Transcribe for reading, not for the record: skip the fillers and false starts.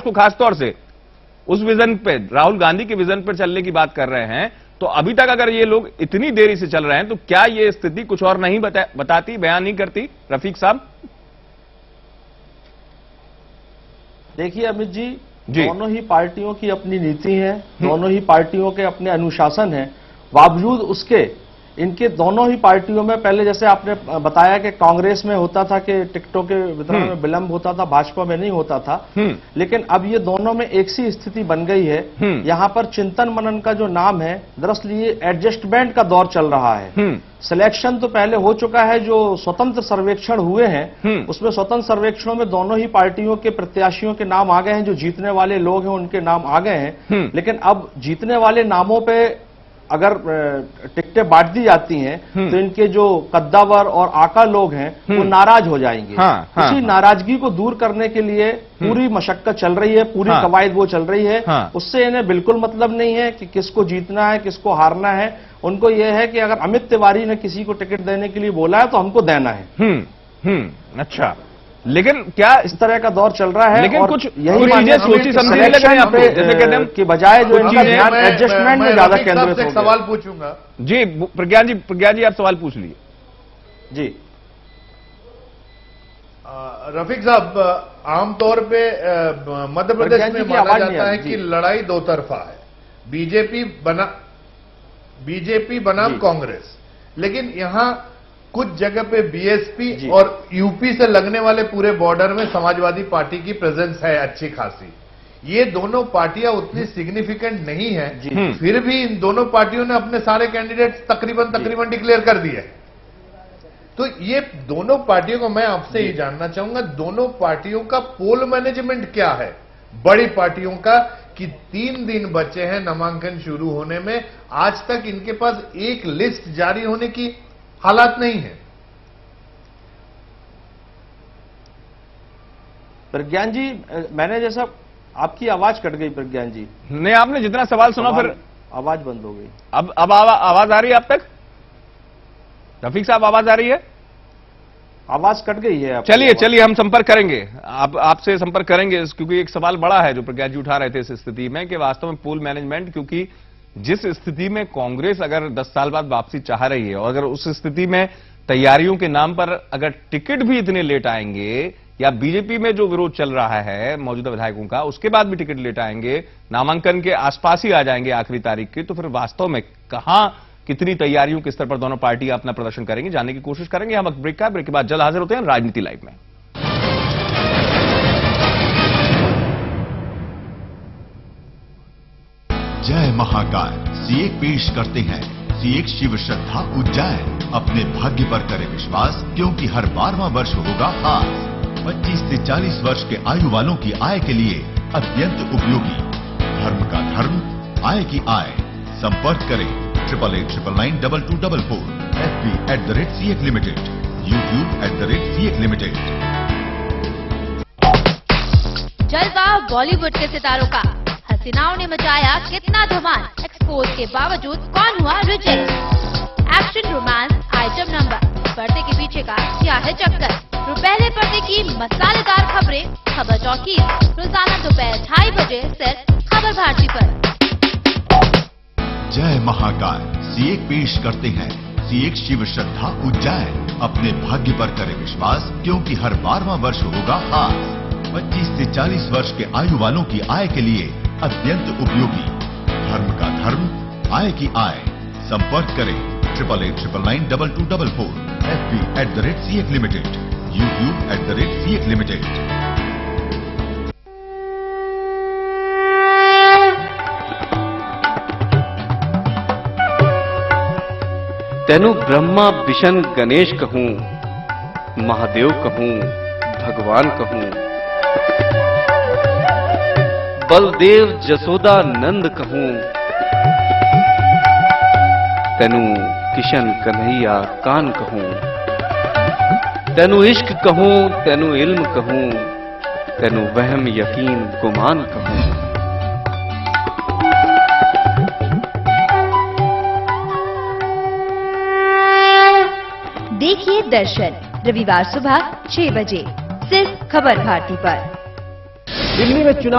को खासतौर से उस विजन पे, राहुल गांधी के विजन पर चलने की बात कर रहे हैं, तो अभी तक अगर ये लोग इतनी देरी से चल रहे हैं तो क्या ये स्थिति कुछ और नहीं बताती, बयान नहीं करती रफीक साहब? देखिए अमित जी, दोनों ही पार्टियों की अपनी नीति है, दोनों ही पार्टियों के अपने अनुशासन है। बावजूद उसके इनके दोनों ही पार्टियों में पहले जैसे आपने बताया कि कांग्रेस में होता था कि टिकटों के वितरण में विलंब होता था, भाजपा में नहीं होता था, लेकिन अब ये दोनों में एक सी स्थिति बन गई है। यहां पर चिंतन मनन का जो नाम है, दरअसल ये एडजस्टमेंट का दौर चल रहा है। सिलेक्शन तो पहले हो चुका है, जो स्वतंत्र सर्वेक्षण हुए हैं उसमें स्वतंत्र सर्वेक्षणों में दोनों ही पार्टियों के प्रत्याशियों के नाम आ गए हैं, जो जीतने वाले लोग हैं उनके नाम आ गए हैं। लेकिन अब जीतने वाले नामों पे अगर टिकटें बांट दी जाती हैं तो इनके जो कद्दावर और आका लोग हैं वो नाराज हो जाएंगे। इसी नाराजगी को दूर करने के लिए पूरी मशक्कत चल रही है, पूरी कवायद वो चल रही है। उससे इन्हें बिल्कुल मतलब नहीं है कि किसको जीतना है, किसको हारना है। उनको यह है कि अगर अमित तिवारी ने किसी को टिकट देने के लिए बोला है तो हमको देना है। अच्छा, लेकिन क्या इस तरह का दौर चल रहा है? लेकिन कुछ यही चीजें सोची समझी लग रही है जैसे कहते हैं कि बजाय जो इनका ध्यान एडजस्टमेंट में ज्यादा केंद्रित हो। सवाल पूछूंगा जी प्रज्ञा जी आप सवाल पूछ लीजिए। जी रफीक साहब, आमतौर पे मध्य प्रदेश में माना जाता है कि लड़ाई दो तरफा है, बीजेपी बनाम कांग्रेस, लेकिन यहां कुछ जगह पे बीएसपी और यूपी से लगने वाले पूरे बॉर्डर में समाजवादी पार्टी की प्रेजेंस है अच्छी खासी। ये दोनों पार्टियां उतनी सिग्निफिकेंट नहीं है, फिर भी इन दोनों पार्टियों ने अपने सारे कैंडिडेट तकरीबन डिक्लेयर कर दिए। तो ये दोनों पार्टियों को मैं आपसे ये जानना चाहूंगा, दोनों पार्टियों का पोल मैनेजमेंट क्या है? बड़ी पार्टियों का कि 3 दिन बचे हैं नामांकन शुरू होने में, आज तक इनके पास एक लिस्ट जारी होने की हालात नहीं है। प्रज्ञान जी, मैंने जैसा आपकी आवाज कट गई प्रज्ञान जी। नहीं, आपने जितना सवाल सुना फिर आवाज बंद हो गई। अब आवाज आ रही है आप तक? रफीक साहब आवाज आ रही है? आवाज कट गई है। चलिए हम संपर्क करेंगे, आपसे संपर्क करेंगे, क्योंकि एक सवाल बड़ा है जो प्रज्ञा जी उठा रहे थे इस स्थिति में कि वास्तव में पोल मैनेजमेंट, क्योंकि जिस स्थिति में कांग्रेस अगर 10 साल बाद वापसी चाह रही है और अगर उस स्थिति में तैयारियों के नाम पर अगर टिकट भी इतने लेट आएंगे, या बीजेपी में जो विरोध चल रहा है मौजूदा विधायकों का, उसके बाद भी टिकट लेट आएंगे, नामांकन के आसपास ही आ जाएंगे आखिरी तारीख के, तो फिर वास्तव में कहां कितनी तैयारियों के स्तर पर दोनों पार्टियां अपना प्रदर्शन करेंगे, जानने की कोशिश करेंगे। हम ब्रेक के बाद जल्द हाजिर होते हैं राजनीति लाइव में। जय महाकाल सीएक पेश करते हैं सीएक शिव श्रद्धा उज्जैन। अपने भाग्य पर करें विश्वास, क्योंकि हर 12वां वर्ष होगा खास। 25 से 40 वर्ष के आयु वालों की आय के लिए अत्यंत उपयोगी। धर्म का धर्म, आय की आय। संपर्क करें 8889922244, FB @CEC Limited, YouTube @CEC Limited। जलवा बॉलीवुड के सितारों का, हसीनाओं ने मचाया कितना धमाल, एक्सपोज के बावजूद कौन हुआ reject? Action romance item number, पर्दे के पीछे का क्या है चक्कर? पहले पर्दे की मसालेदार खबरें, खबर चौकी, रोजाना दोपहर 2:30 बजे सिर्फ खबर भारती पर। जय महाकाल सीएक पेश करते हैं सीएक शिव श्रद्धा उज्जैन। अपने भाग्य पर करें विश्वास, क्योंकि हर 12वां वर्ष होगा खास। 25 से 40 वर्ष के आयु वालों की आय के लिए अत्यंत उपयोगी। धर्म का धर्म, आय की आय। संपर्क करें 8889922244, FB @CEC Limited, YouTube @CEC Limited। तेनु ब्रह्मा विष्णु गणेश कहूं, महादेव कहूं, भगवान कहूं, बलदेव जसोदा नंद कहूं, तेनु किशन कन्हैया कान कहूं, तेनु इश्क कहूं, तेनु इल्म कहूं, तेनु वहम यकीन गुमान कहूं। देखिए दर्शन रविवार सुबह 6 बजे सिर्फ खबर भारती पर। दिल्ली में चुनाव